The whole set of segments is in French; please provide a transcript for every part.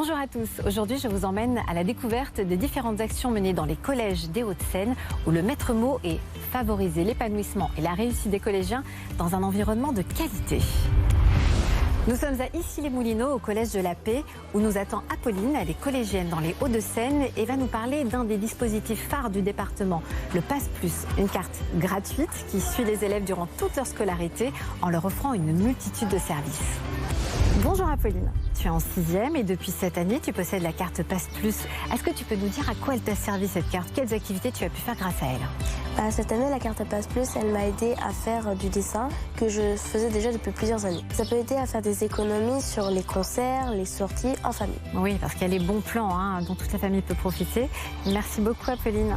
Bonjour à tous, aujourd'hui je vous emmène à la découverte des différentes actions menées dans les collèges des Hauts-de-Seine où le maître mot est favoriser l'épanouissement et la réussite des collégiens dans un environnement de qualité. Nous sommes à Issy-les-Moulineaux au Collège de la Paix où nous attend Apolline, elle est collégienne dans les Hauts-de-Seine et va nous parler d'un des dispositifs phares du département, le Pass Plus, une carte gratuite qui suit les élèves durant toute leur scolarité en leur offrant une multitude de services. Bonjour Apolline, tu es en 6e et depuis cette année tu possèdes la carte Pass Plus. Est-ce que tu peux nous dire à quoi elle t'a servi cette carte? Quelles activités tu as pu faire grâce à elle? Cette année, la carte Pass Plus, elle m'a aidé à faire du dessin que je faisais déjà depuis plusieurs années. Ça peut aider à faire des économies sur les concerts, les sorties en famille. Oui, parce qu'il y a les bons plans dont toute la famille peut profiter. Merci beaucoup Apolline.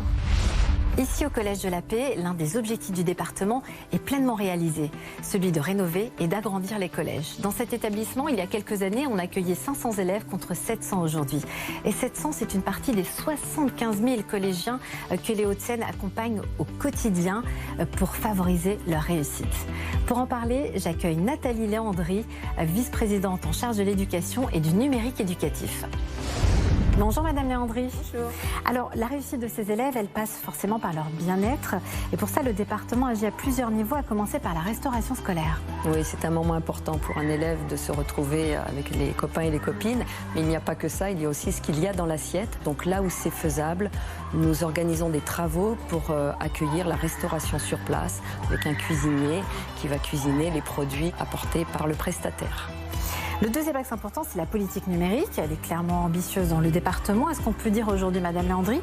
Ici au Collège de la Paix, l'un des objectifs du département est pleinement réalisé, celui de rénover et d'agrandir les collèges. Dans cet établissement, il y a quelques années, on accueillait 500 élèves contre 700 aujourd'hui. Et 700, c'est une partie des 75 000 collégiens que les Hauts-de-Seine accompagnent au quotidien pour favoriser leur réussite. Pour en parler, j'accueille Nathalie Léandry, vice-présidente en charge de l'éducation et du numérique éducatif. Bonjour Madame Léandry. Bonjour. Alors la réussite de ces élèves, elle passe forcément par leur bien-être et pour ça le département agit à plusieurs niveaux, à commencer par la restauration scolaire. Oui, c'est un moment important pour un élève de se retrouver avec les copains et les copines, mais il n'y a pas que ça, il y a aussi ce qu'il y a dans l'assiette. Donc là où c'est faisable, nous organisons des travaux pour accueillir la restauration sur place avec un cuisinier qui va cuisiner les produits apportés par le prestataire. Le deuxième axe important, c'est la politique numérique. Elle est clairement ambitieuse dans le département. Est-ce qu'on peut dire aujourd'hui, Madame Léandry,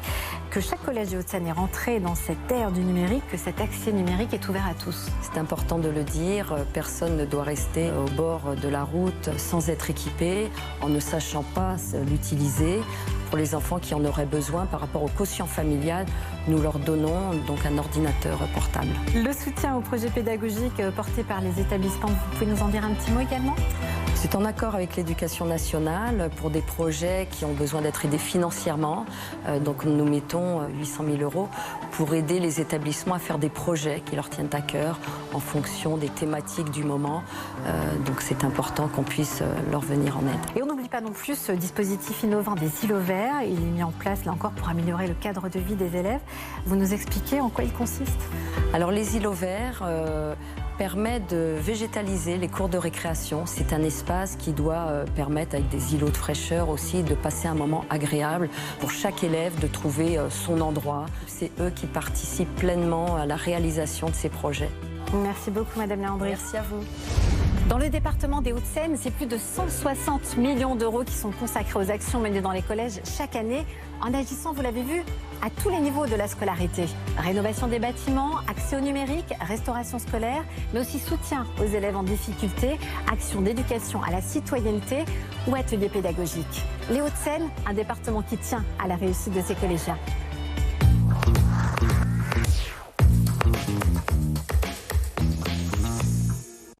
que chaque collège des Hauts-de-Seine est rentré dans cette ère du numérique, que cet accès numérique est ouvert à tous? C'est important de le dire, personne ne doit rester au bord de la route sans être équipé, en ne sachant pas l'utiliser. Pour les enfants qui en auraient besoin par rapport au quotient familial, nous leur donnons donc un ordinateur portable. Le soutien au projet pédagogique porté par les établissements, vous pouvez nous en dire un petit mot également? C'est en accord avec l'Éducation nationale pour des projets qui ont besoin d'être aidés financièrement. Donc nous mettons 800 000 € pour aider les établissements à faire des projets qui leur tiennent à cœur en fonction des thématiques du moment. Donc c'est important qu'on puisse leur venir en aide. Et on n'oublie pas non plus ce dispositif innovant des îlots verts. Il est mis en place là encore pour améliorer le cadre de vie des élèves. Vous nous expliquez en quoi il consiste? Alors les îlots verts permet de végétaliser les cours de récréation. C'est un espace qui doit permettre, avec des îlots de fraîcheur aussi, de passer un moment agréable pour chaque élève, de trouver son endroit. C'est eux qui participent pleinement à la réalisation de ces projets. Merci beaucoup Madame Léandry. Merci à vous. Dans le département des Hauts-de-Seine, c'est plus de 160 millions d'euros qui sont consacrés aux actions menées dans les collèges chaque année, en agissant, vous l'avez vu, à tous les niveaux de la scolarité. Rénovation des bâtiments, accès au numérique, restauration scolaire, mais aussi soutien aux élèves en difficulté, actions d'éducation à la citoyenneté ou ateliers pédagogiques. Les Hauts-de-Seine, un département qui tient à la réussite de ses collégiens.